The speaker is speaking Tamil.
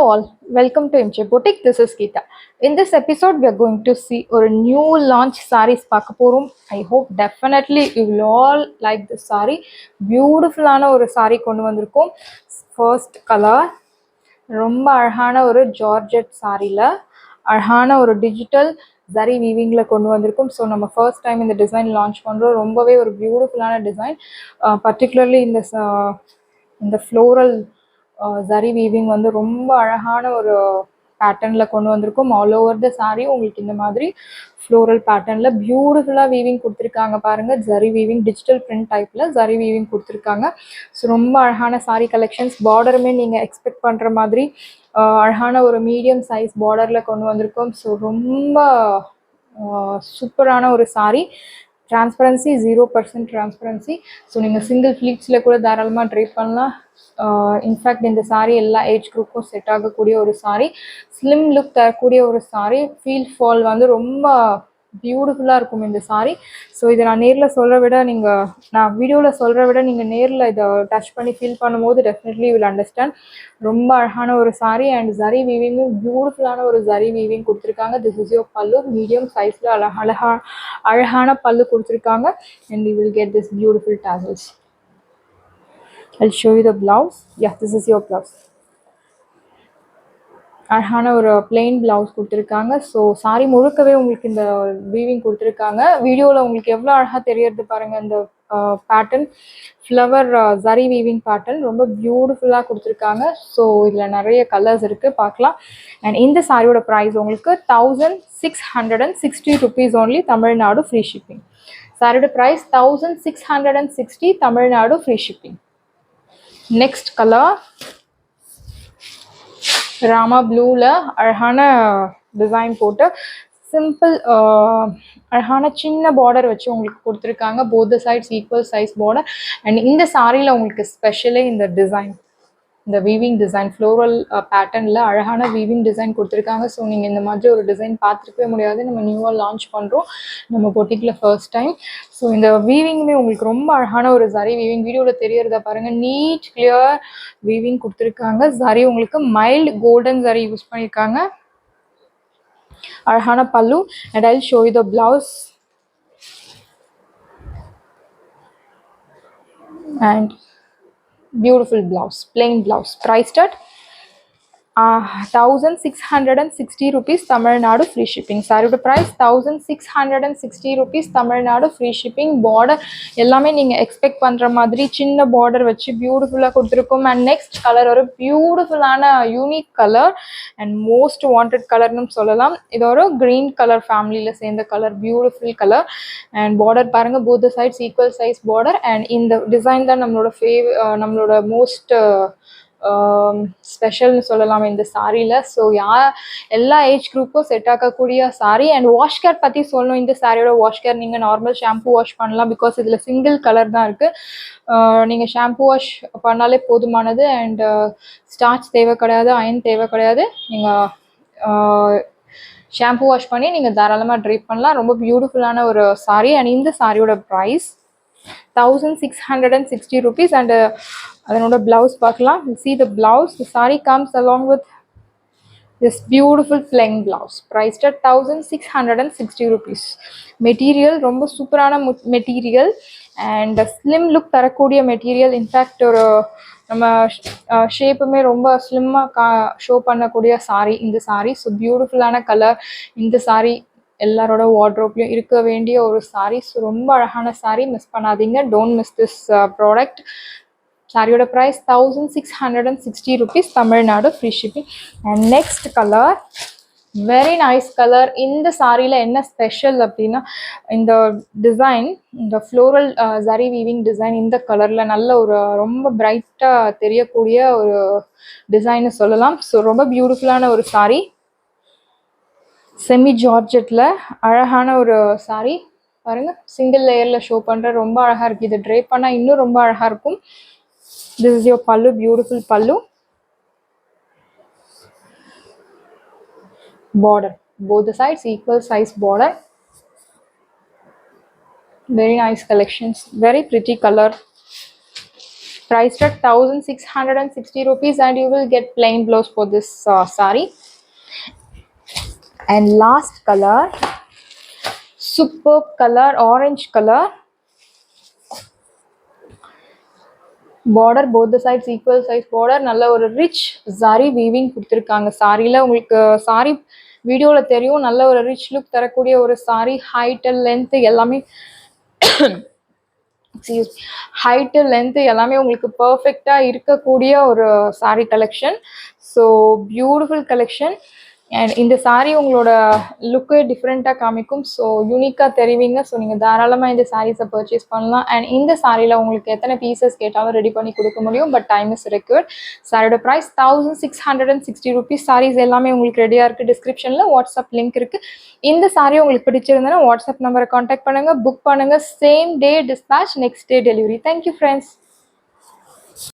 all, welcome to MJ Boutique. This is Geeta. In this episode, we are going to see a new launch sarees Pakapurum. I hope definitely you will all like this saree. Beautiful ஒரு saree கொண்டு வந்திருக்கோம். First color ரொம்ப அழகான ஒரு ஜார்ஜெட் சாரியில் அழகான ஒரு டிஜிட்டல் ஜரி வீவிங்கில் கொண்டு வந்திருக்கும். ஸோ நம்ம ஃபர்ஸ்ட் டைம் இந்த டிசைன் லான்ச் பண்ணுறோம். ரொம்பவே ஒரு பியூட்டிஃபுல்லான டிசைன். பர்டிகுலர்லி இந்த ஃப்ளோரல் ஜரி வீவிங் வந்து ரொம்ப அழகான ஒரு பேட்டர்னில் கொண்டு வந்திருக்கும். ஆல் ஓவர் த சாரி உங்களுக்கு இந்த மாதிரி ஃப்ளோரல் பேட்டர்னில் பியூட்டிஃபுல்லாக வீவிங் கொடுத்துருக்காங்க பாருங்கள். ஜரி வீவிங் டிஜிட்டல் பிரிண்ட் டைப்பில் ஜரி வீவிங் கொடுத்துருக்காங்க. ஸோ ரொம்ப அழகான சாரி கலெக்ஷன்ஸ். பார்டருமே நீங்கள் எக்ஸ்பெக்ட் பண்ணுற மாதிரி அழகான ஒரு மீடியம் சைஸ் பார்டரில் கொண்டு வந்திருக்கோம். ஸோ ரொம்ப சூப்பரான ஒரு சாரி. Transparency 0% transparency. ஸோ நீங்கள் சிங்கிள் ஃப்ளீட்ஸில் கூட தாராளமாக ட்ரை பண்ணலாம். இன்ஃபேக்ட் இந்த சாரீ எல்லா ஏஜ் குரூப்பும் செட் ஆகக்கூடிய ஒரு சாரீ. ஸ்லிம் லுக் தரக்கூடிய ஒரு சாரீ. ஃபீல் ஃபால் வந்து ரொம்ப பியூட்டிஃபுல்லாக இருக்கும் இந்த சாரீ. ஸோ இதை நான் நேரில் சொல்கிற விட நான் வீடியோவில் சொல்கிற விட நீங்கள் நேரில் இதை டச் பண்ணி ஃபீல் பண்ணும்போது டெஃபினெட்லி வில் அண்டர்ஸ்டாண்ட். ரொம்ப அழகான ஒரு சாரீ அண்ட் ஜரி வீவிங்கும் பியூட்டிஃபுல்லான ஒரு ஜரி வீவிங் கொடுத்துருக்காங்க. திஸ் இஸ் யோர் பல்லு. மீடியம் சைஸில் அழகான பல்லு கொடுத்துருக்காங்க. And you will get this beautiful tassels. I'll show you the blouse. Yeah, this is your blouse. அழகான ஒரு பிளெயின் பிளவுஸ் கொடுத்துருக்காங்க. ஸோ சாரி முழுக்கவே உங்களுக்கு இந்த வீவிங் கொடுத்துருக்காங்க. வீடியோவில் உங்களுக்கு எவ்வளோ அழகாக தெரியறது பாருங்கள். இந்த pattern flower zari weaving pattern ரொம்ப பியூட்டிஃபுல்லாக கொடுத்துருக்காங்க. ஸோ இதில் நிறைய கலர்ஸ் இருக்குது, பார்க்கலாம். அண்ட் இந்த சாரியோட ப்ரைஸ் உங்களுக்கு 1660 rupees only, Tamil Nadu free shipping. சாரியோட price 1660, Tamil Nadu free shipping. Next colour Rama ப்ளூவில் அழகான டிசைன் போட்டு சிம்பிள் அழகான சின்ன பார்டர் வச்சு உங்களுக்கு கொடுத்துருக்காங்க. Both sides equal size border. And இந்த சாரியில் உங்களுக்கு ஸ்பெஷலே இந்த டிசைன், இந்த வீவிங் டிசைன் ஃப்ளோரல் பேட்டர்னில் அழகான வீவிங் டிசைன் கொடுத்துருக்காங்க. ஸோ நீங்கள் இந்த மாதிரி ஒரு டிசைன் பார்த்துருக்கவே முடியாது. நம்ம நியூவாக லான்ச் பண்ணுறோம் நம்ம பொட்டிக்கில் ஃபர்ஸ்ட் டைம். ஸோ இந்த வீவிங்குமே உங்களுக்கு ரொம்ப அழகான ஒரு ஜரி வீவிங். வீடியோவில் தெரியறத பாருங்கள். நீட் கிளியர் வீவிங் கொடுத்துருக்காங்க. ஜரி உங்களுக்கு மைல்டு கோல்டன் ஜரி யூஸ் பண்ணியிருக்காங்க. அழகான பல்லு. And I will show you the blouse. And beautiful blouse, plain blouse, priced at 1660 rupees, Tamil Nadu free shipping. சாரியோட price 1660 rupees, Tamil Nadu free shipping. Border எல்லாமே நீங்கள் எக்ஸ்பெக்ட் பண்ணுற மாதிரி சின்ன பார்டர் வச்சு பியூட்டிஃபுல்லாக கொடுத்துருக்கோம். அண்ட் நெக்ஸ்ட் கலர் ஒரு பியூட்டிஃபுல்லான unique colour and most wanted கலர்னு சொல்லலாம். இது ஒரு க்ரீன் கலர் ஃபேமிலியில் சேர்ந்த colour. Beautiful colour. And border பாருங்கள், both sides equal size border. And இந்த டிசைன் தான் நம்மளோட மோஸ்ட் ஸ்பெஷல்னு சொல்லலாம் இந்த சாரியில். ஸோ எல்லா ஏஜ் குரூப்பும் செட் ஆகக்கூடிய சாரி. அண்ட் வாஷ் கேர் பற்றி சொல்லணும். இந்த சாரியோட வாஷ் கேர் நீங்கள் நார்மல் ஷாம்பு வாஷ் பண்ணலாம். பிகாஸ் இதில் சிங்கிள் கலர் தான் இருக்குது. நீங்கள் ஷாம்பு வாஷ் பண்ணாலே போதுமானது. அண்ட் ஸ்டார்ச் தேவை கிடையாது, அயன் தேவை கிடையாது. நீங்கள் ஷாம்பு வாஷ் பண்ணி நீங்கள் தாராளமாக ட்ரை பண்ணலாம். ரொம்ப பியூட்டிஃபுல்லான ஒரு சாரி. அண்ட் இந்த சாரியோட ப்ரைஸ் 1660 rupees. அண்ட் அதனோட பிளவுஸ் பார்க்கலாம். See the blouse. The saree comes along with this beautiful plain blouse, priced at 1660 rupees. Material ரொம்ப சூப்பரான மெட்டீரியல் அண்ட் ஸ்லிம் லுக் தரக்கூடிய மெட்டீரியல். இன்ஃபேக்ட் ஒரு நம்ம ஷேப்புமே ரொம்ப ஸ்லிம்மாக ஷோ பண்ணக்கூடிய சாரி இந்த சாரி. ஸோ பியூட்டிஃபுல்லான கலர். இந்த சாரி எல்லாரோட வார்ட்ரோப்லையும் இருக்க வேண்டிய ஒரு சாரி. ஸோ ரொம்ப அழகான சாரி, மிஸ் பண்ணாதீங்க. Don't miss this product. சாரியோட price 1660 rupees, Tamil Nadu free shipping. And next colour very nice colour. இந்த சாரியில் என்ன ஸ்பெஷல் அப்படின்னா இந்த டிசைன், இந்த ஃப்ளோரல் ஜரி வீவிங் டிசைன் இந்த கலரில் நல்ல ஒரு ரொம்ப பிரைட்டாக தெரியக்கூடிய ஒரு டிசைன்னு சொல்லலாம். ஸோ ரொம்ப பியூட்டிஃபுல்லான ஒரு சாரி. செமி ஜார்ஜெட்டில் அழகான ஒரு சாரி பாருங்கள். சிங்கிள் லேயரில் ஷோ பண்ணுற ரொம்ப அழகாக இருக்குது. இதை ட்ரை பண்ணால் இன்னும் ரொம்ப அழகாக இருக்கும். This is your pallu, beautiful pallu. Border, both the sides equal size border. Very nice collections, very pretty color. priced at 1660 rupees, and you will get plain blouse for this saree. And last color, superb color, orange color. Border both the sides equal size border, நல்ல ஒரு ரிச் சாரி வீவிங் கொடுத்துருக்காங்க. சாரியில் உங்களுக்கு சாரி வீடியோவில் தெரியும், நல்ல ஒரு ரிச் லுக் தரக்கூடிய ஒரு சாரி. ஹைட்டு லென்த்து எல்லாமே ஹைட்டு லென்த்து எல்லாமே உங்களுக்கு பர்ஃபெக்டாக இருக்கக்கூடிய ஒரு sorry collection. So beautiful collection. And இந்த சாரீ உங்களோட லுக்கு டிஃப்ரெண்ட்டாக காமிக்கும். ஸோ யூனிக்காக தெரிவிங்க. ஸோ நீங்கள் தாராளமாக இந்த சாரீஸை பர்ச்சேஸ் பண்ணலாம். அண்ட் இந்த சாரியில் உங்களுக்கு எத்தனை பீசஸ் கேட்டாலும் ரெடி பண்ணி கொடுக்க முடியும். But time is required. சாரியோட ப்ரைஸ் 1660 rupees. சாரீஸ் எல்லாமே உங்களுக்கு ரெடியாக இருக்குது. டிஸ்கிரிப்ஷனில் வாட்ஸ்அப் லிங்க் இருக்குது. இந்த சாரீ உங்களுக்கு பிடிச்சிருந்தேன்னா வாட்ஸ்அப் நம்பரை காண்டாக்ட் பண்ணுங்கள், புக் பண்ணுங்கள். Same day dispatch, next day delivery. Thank you friends.